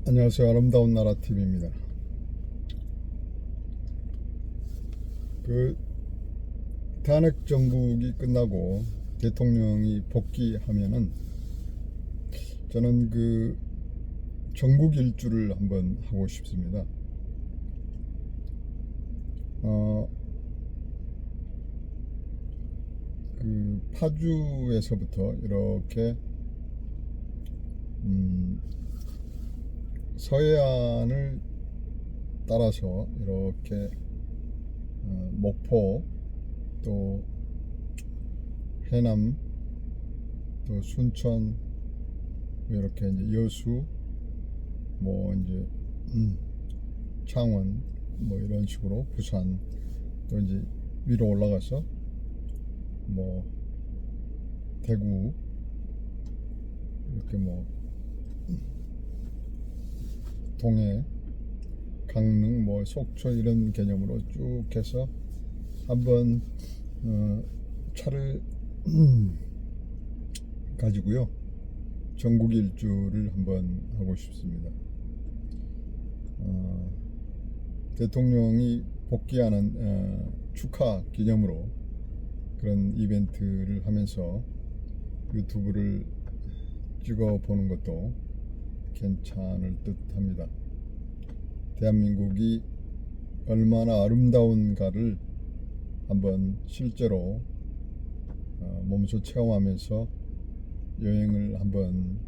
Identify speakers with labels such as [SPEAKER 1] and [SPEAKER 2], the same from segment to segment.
[SPEAKER 1] 안녕하세요. 아름다운 나라 TV입니다. 그 탄핵 정국이 끝나고 대통령이 복귀하면은 저는 그 전국 일주를 한번 하고 싶습니다. 그 파주에서부터 이렇게 서해안을 따라서 이렇게 목포, 또 해남, 또 순천, 이렇게 이제 여수, 뭐 이제 창원, 뭐 이런 식으로 부산, 또 이제 위로 올라가서 뭐 대구, 이렇게 뭐 동해, 강릉, 뭐 속초 이런 개념으로 쭉 해서 한번 차를 가지고요 전국 일주를 한번 하고 싶습니다. 대통령이 복귀하는 축하 기념으로 그런 이벤트를 하면서 유튜브를 찍어 보는 것도 괜찮을 듯 합니다. 대한민국이 얼마나 아름다운가를 한번 실제로 몸소 체험하면서 여행을 한번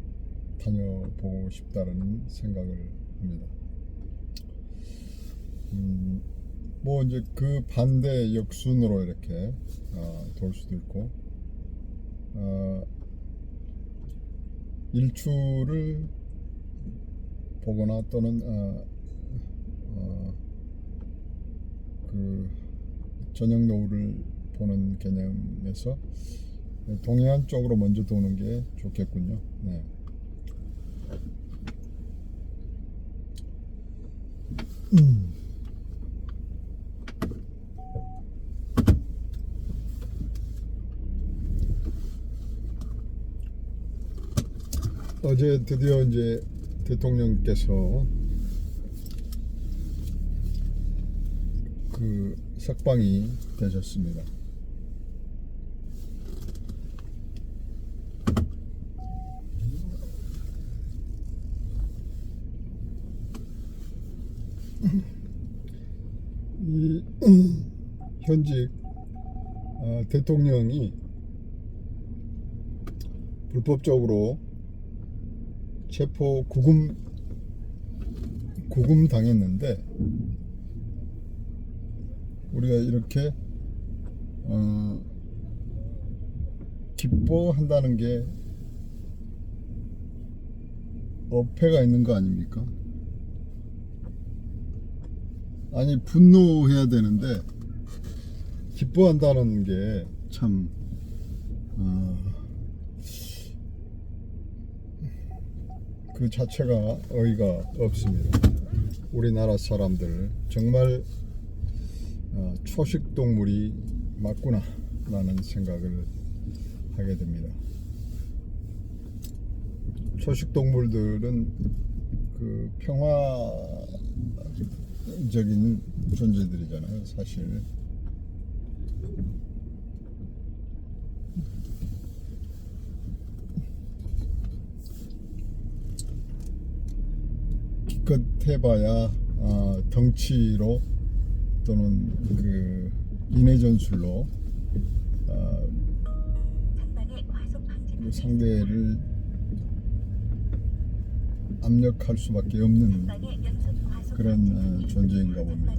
[SPEAKER 1] 다녀보고 싶다는 생각을 합니다. 뭐 이제 그 반대 역순으로 이렇게 돌 수도 있고, 일출을 보거나 또는 그 저녁 노을을 보는 개념에서 동해안 쪽으로 먼저 도는 게 좋겠군요. 네. 어제 드디어 이제 대통령께서 그 석방이 되셨습니다. 이 현직 대통령이 불법적으로 체포 구금 당했는데, 우리가 이렇게 기뻐한다는 게 어폐가 있는 거 아닙니까? 아니, 분노해야 되는데 기뻐한다는 게 참 그 자체가 어이가 없습니다. 우리나라 사람들 정말 초식 동물이 맞구나 라는 생각을 하게 됩니다. 초식 동물들은 그 평화적인 존재들이잖아요, 사실. 기껏 해봐야 덩치로 또는 그 인해 전술로 상대를 압력할 수밖에 없는 그런 존재인가 봅니다.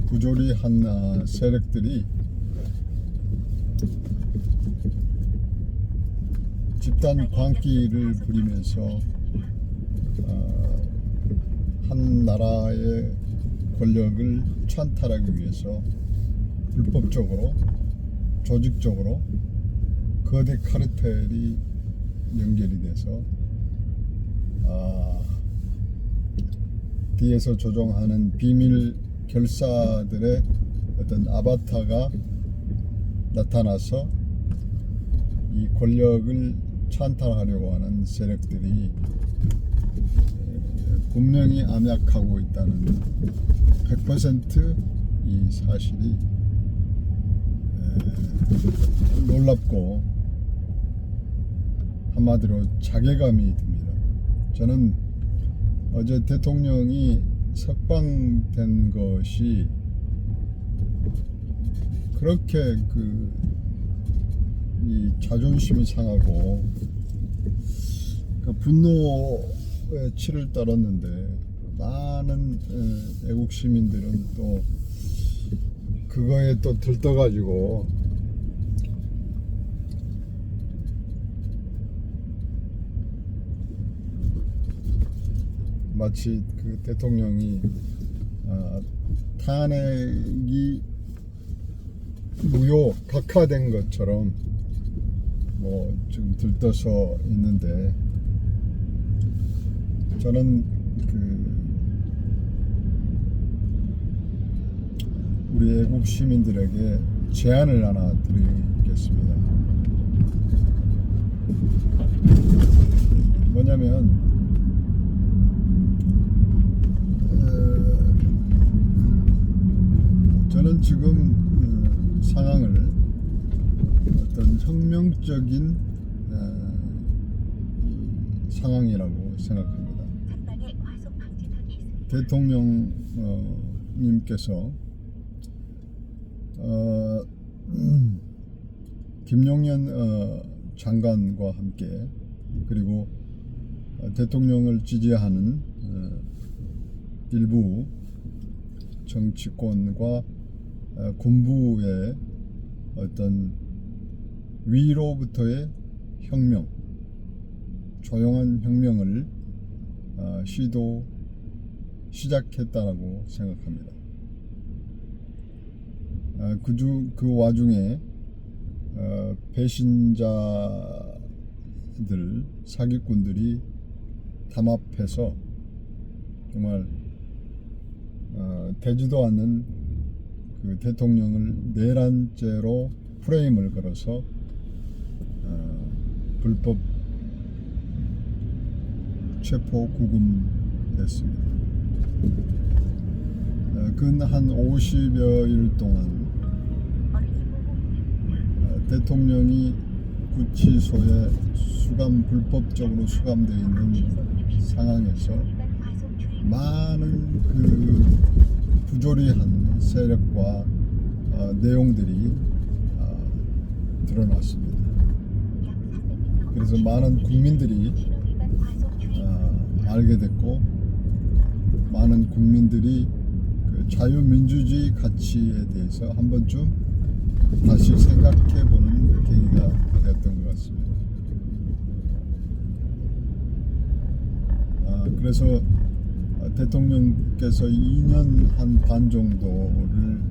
[SPEAKER 1] 부조리한 세력들이 집단 광기를 부리면서 한 나라의 권력을 찬탈하기 위해서 불법적으로, 조직적으로 거대 카르텔이 연결이 돼서 뒤에서 조종하는 비밀 결사들의 어떤 아바타가 나타나서 이 권력을 찬탈하려고 하는 세력들이 분명히 암약하고 있다는 100%이 사실이 놀랍고 한마디로 자괴감이 듭니다. 저는 어제 대통령이 석방된 것이 그렇게 이 자존심이 상하고 분노의 치를 떨었는데 많은 애국 시민들은 또 그거에 또 들떠가지고 마치 그 대통령이 탄핵이 무효 각하된 것처럼 뭐 지금 들떠서 있는데, 저는 우리 애국 시민들에게 제안을 하나 드리겠습니다. 뭐냐면 저는 지금 상황을 어떤 혁명적인 상황이라고 생각합니다. 대통령님께서 김용현 장관과 함께, 그리고 대통령을 지지하는 일부 정치권과 군부의 어떤 위로부터의 혁명, 조용한 혁명을 시작했다고 생각합니다. 그 와중에 배신자들, 사기꾼들이 담합해서 정말 되지도 않는 그 대통령을 내란죄로 프레임을 걸어서 불법 체포 구금했습니다. 근 한 50여일 동안 대통령이 구치소에 불법적으로 수감되어 있는 상황에서 많은 부조리한 세력과 내용들이 드러났습니다. 그래서 많은 국민들이 알게 됐고, 많은 국민들이 그 자유민주주의 가치에 대해서 한 번쯤 다시 생각해보는 계기가 되었던 것 같습니다. 그래서 대통령께서 2년 한 반 정도를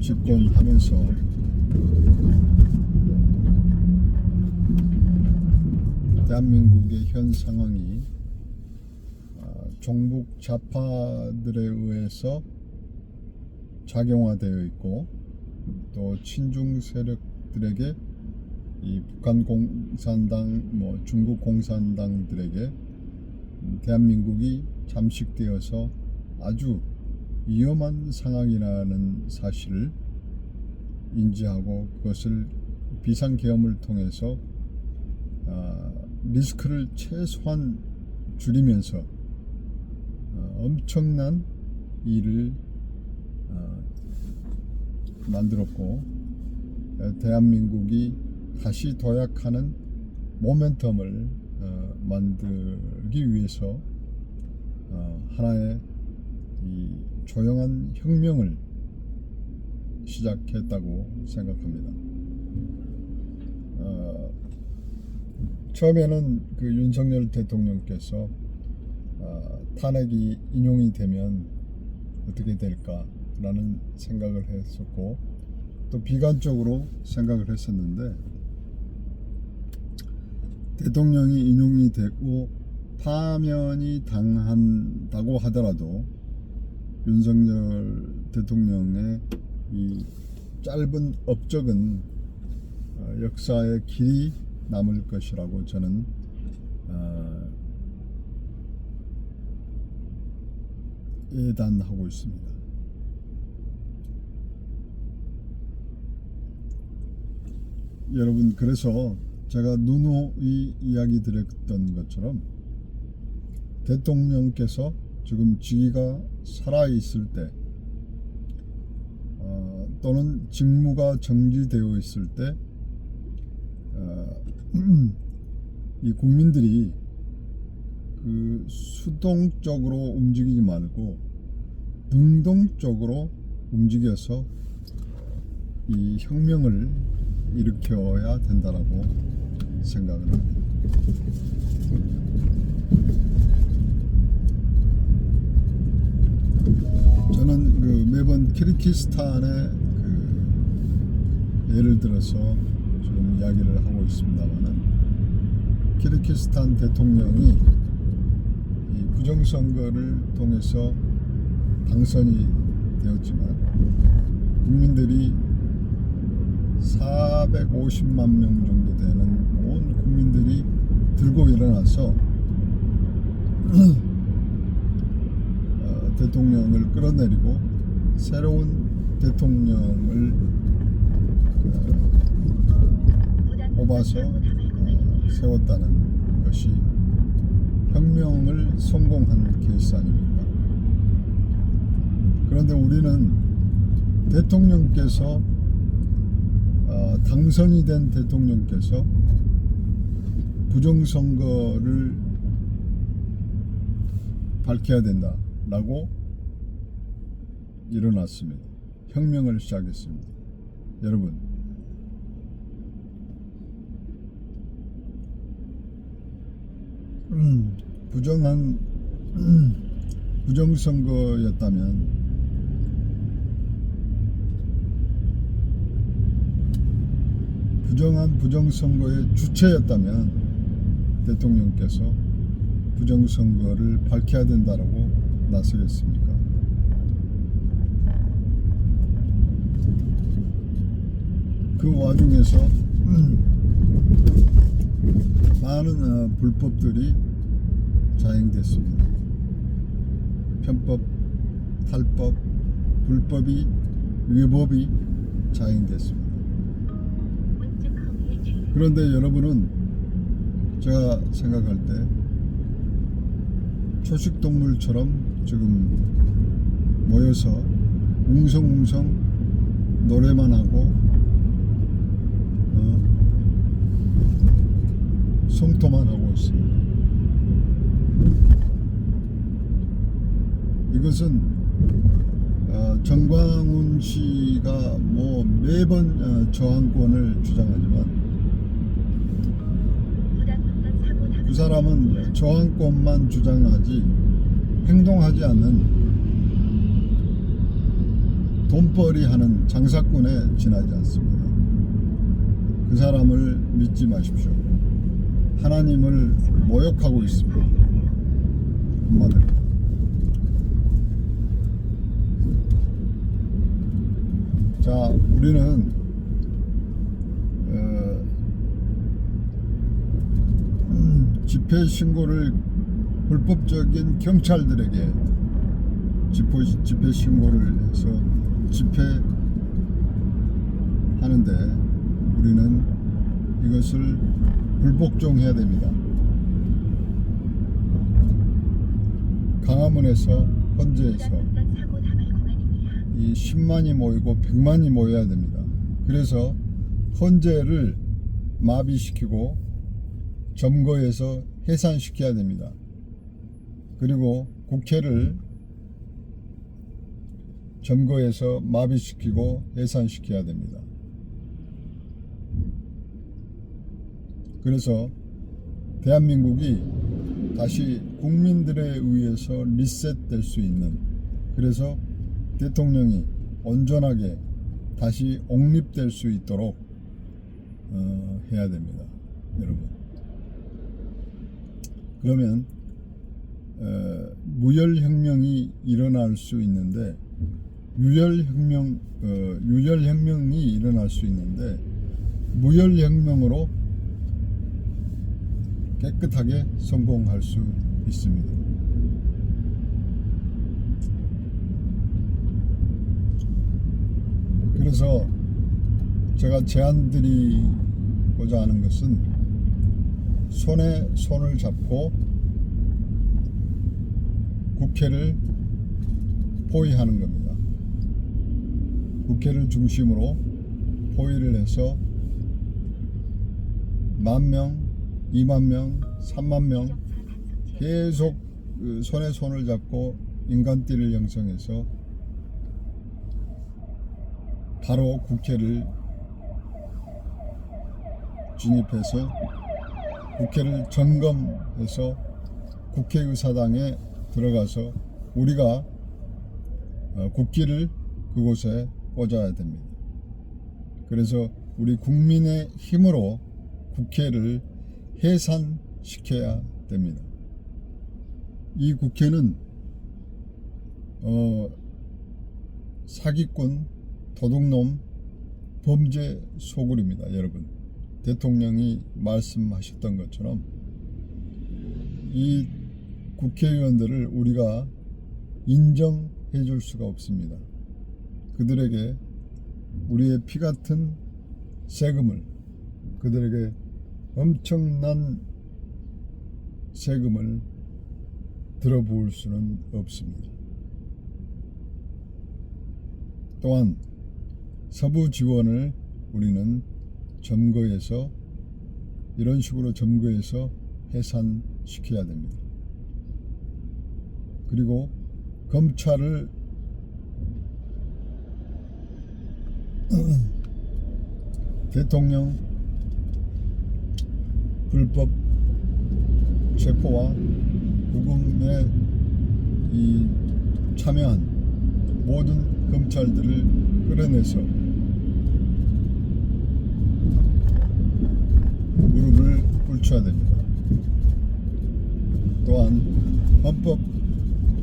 [SPEAKER 1] 집권하면서 대한민국의 현 상황이 종북 좌파들에 의해서 작용화되어 있고, 또 친중 세력들에게 이 북한 공산당, 중국 공산당들에게 대한민국이 잠식되어서 아주 위험한 상황이라는 사실을 인지하고, 그것을 비상계엄을 통해서 리스크를 최소한 줄이면서 엄청난 일을 만들었고, 대한민국이 다시 도약하는 모멘텀을 만들기 위해서 하나의 이 조용한 혁명을 시작했다고 생각합니다. 처음에는 그 윤석열 대통령께서 탄핵이 인용이 되면 어떻게 될까라는 생각을 했었고, 또 비관적으로 생각을 했었는데, 대통령이 인용이 되고 파면이 당한다고 하더라도 윤석열 대통령의 이 짧은 업적은 역사의 길이 남을 것이라고 저는 예단하고 있습니다. 여러분, 그래서 제가 누누이 이야기 드렸던 것처럼 대통령께서 지금 직위가 살아있을 때 또는 직무가 정지되어 있을 때 이 국민들이 그 수동적으로 움직이지 말고 능동적으로 움직여서 이 혁명을 일으켜야 된다라고 생각을 합니다. 저는 그 매번 키르기스탄의 그 예를 들어서 지금 이야기를 하고 있습니다만은, 키르기스탄 대통령이 이 부정선거를 통해서 당선이 되었지만 국민들이 450만 명 정도 되는 온 국민들이 들고 일어나서 대통령을 끌어내리고 새로운 대통령을 뽑아서 세웠다는 것이 혁명을 성공한 케이스 아닙니까? 그런데 우리는 대통령께서 당선이 된 대통령께서 부정선거를 밝혀야 된다라고 일어났습니다. 혁명을 시작했습니다. 여러분, 부정선거였다면 부정선거의 주체였다면 대통령께서 부정선거를 밝혀야 된다라고 나서겠습니까? 그 와중에서 많은 불법들이 자행됐습니다. 편법, 탈법, 불법이, 위법이 자행됐습니다. 그런데 여러분은 제가 생각할 때 초식동물처럼 지금 모여서 웅성웅성 노래만 하고 성토만 하고 있습니다. 이것은 정광훈 씨가 뭐 매번 저항권을 주장하지만 그 사람은 저항권만 주장하지 행동하지 않는 돈벌이하는 장사꾼에 지나지 않습니다. 그 사람을 믿지 마십시오. 하나님을 모욕하고 있습니다. 한마디로. 자, 우리는 집회 신고를 불법적인 경찰들에게 집회 신고를 해서 집회하는데 우리는 이것을 불복종해야 됩니다. 강화문에서 헌재에서 이 10만이 모이고 100만이 모여야 됩니다. 그래서 헌재를 마비시키고 점거해서 해산시켜야 됩니다. 그리고 국회를 점거해서 마비시키고 해산시켜야 됩니다. 그래서 대한민국이 다시 국민들에 의해서 리셋될 수 있는, 그래서 대통령이 온전하게 다시 옹립될 수 있도록 해야 됩니다. 여러분, 그러면 무혈혁명이 일어날 수 있는데 유혈혁명이 일어날 수 있는데 무혈혁명으로 깨끗하게 성공할 수 있습니다. 그래서 제가 제안드리고자 하는 것은 손에 손을 잡고 국회를 포위하는 겁니다. 국회를 중심으로 포위를 해서 10,000명, 20,000명, 30,000명 계속 손에 손을 잡고 인간띠를 형성해서 바로 국회를 진입해서 국회를 점검해서 국회의사당에 들어가서 우리가 국기를 그곳에 꽂아야 됩니다. 그래서 우리 국민의 힘으로 국회를 해산시켜야 됩니다. 이 국회는 사기꾼, 도둑놈, 범죄 소굴입니다. 여러분, 대통령이 말씀하셨던 것처럼 이 국회의원들을 우리가 인정해 줄 수가 없습니다. 그들에게 우리의 피 같은 세금을, 그들에게 엄청난 세금을 들어부을 수는 없습니다. 또한 서부 지원을 우리는 점거해서 이런 식으로 점거해서 해산시켜야 됩니다. 그리고 검찰을 대통령 불법 체포와 구금에 참여한 모든 검찰들을 끌어내서 무릎을 꿇쳐야 됩니다. 또한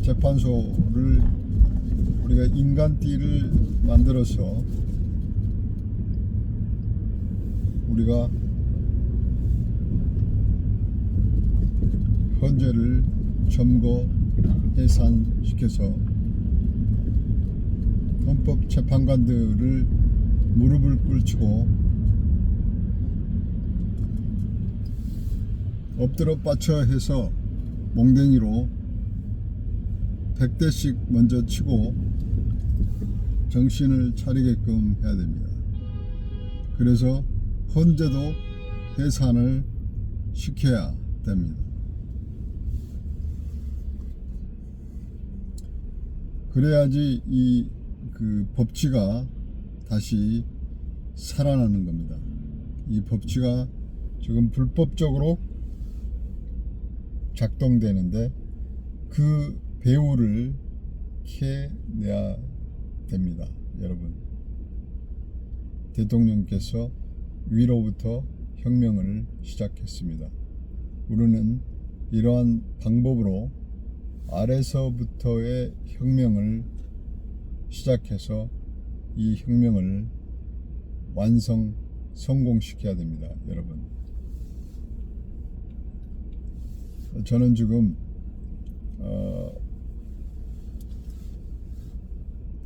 [SPEAKER 1] 헌법재판소를 우리가 인간띠를 만들어서 우리가 헌재를 점거 해산시켜서 헌법재판관들을 무릎을 꿇치고 엎드려 빠쳐 해서 몽댕이로 100대씩 먼저 치고 정신을 차리게끔 해야 됩니다. 그래서 헌재도 해산을 시켜야 됩니다. 그래야지 그 법치가 다시 살아나는 겁니다. 이 법치가 지금 불법적으로 작동되는데 그 배후를 캐내야 됩니다. 여러분, 대통령께서 위로부터 혁명을 시작했습니다. 우리는 이러한 방법으로 아래서부터의 혁명을 시작해서 이 혁명을 성공시켜야 됩니다. 여러분, 저는 지금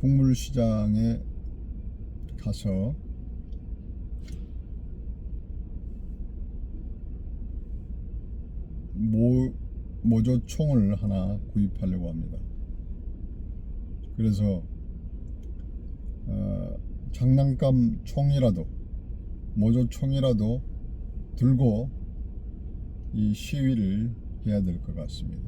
[SPEAKER 1] 풍물시장에 가서 모조총을 하나 구입하려고 합니다. 그래서 장난감 총이라도 모조총이라도 들고 이 시위를 해야 될 것 같습니다.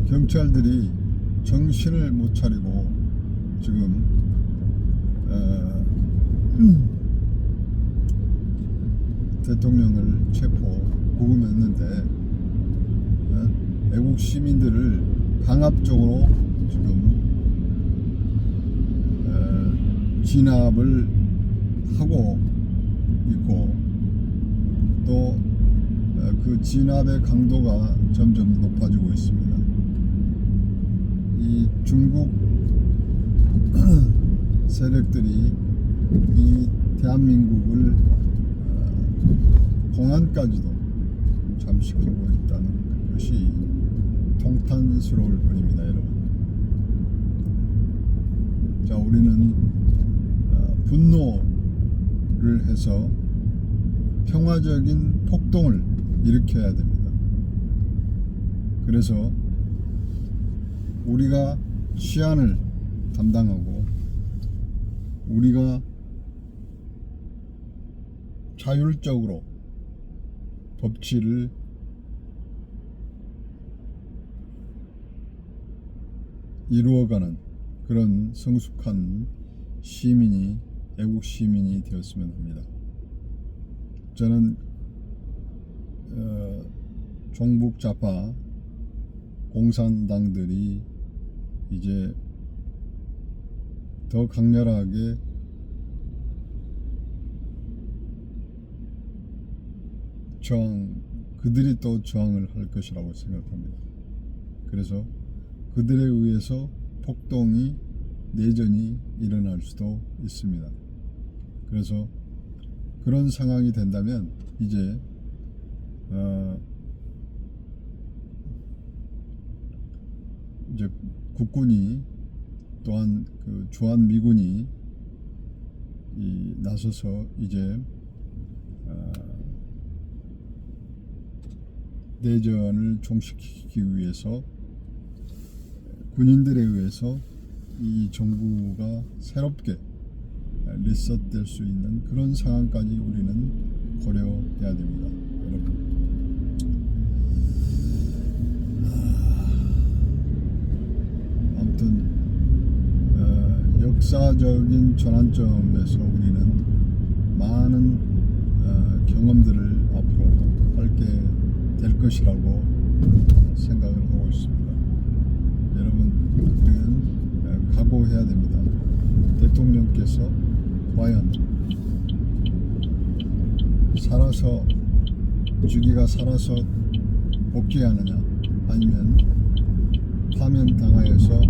[SPEAKER 1] 경찰들이 정신을 못 차리고 지금 대통령을 체포 구금했는데 애국 시민들을 강압적으로 지금 진압을 하고 있고 또 그 진압의 강도가 점점 높아지고 있습니다. 이 중국 세력들이 이 대한민국을 공안까지도 잠식하고 있다는 것이 통탄스러울 뿐입니다, 여러분. 자, 우리는 분노를 해서 평화적인 폭동을 일으켜야 됩니다. 그래서 우리가 치안을 담당하고 우리가 자율적으로 법치를 이루어가는 그런 성숙한 시민이, 애국 시민이 되었으면 합니다. 저는 종북 좌파 공산당들이 이제 더 강렬하게 그들이 또 저항을 할 것이라고 생각합니다. 그래서 그들에 의해서 폭동이, 내전이 일어날 수도 있습니다. 그래서 그런 상황이 된다면 이제 국군이 또한 그 주한미군이 나서서 이제 내전을 종식시키기 위해서 군인들에 의해서 이 정부가 새롭게 리셋될 수 있는 그런 상황까지 우리는 고려해야 됩니다, 여러분. 아무튼 역사적인 전환점에서 우리는 많은 경험들을 앞으로 함께 될 것이라고 생각을 하고 있습니다. 여러분, 우리는 각오해야 됩니다. 대통령께서 과연 주기가 살아서 복귀하느냐, 아니면 파면 당하여서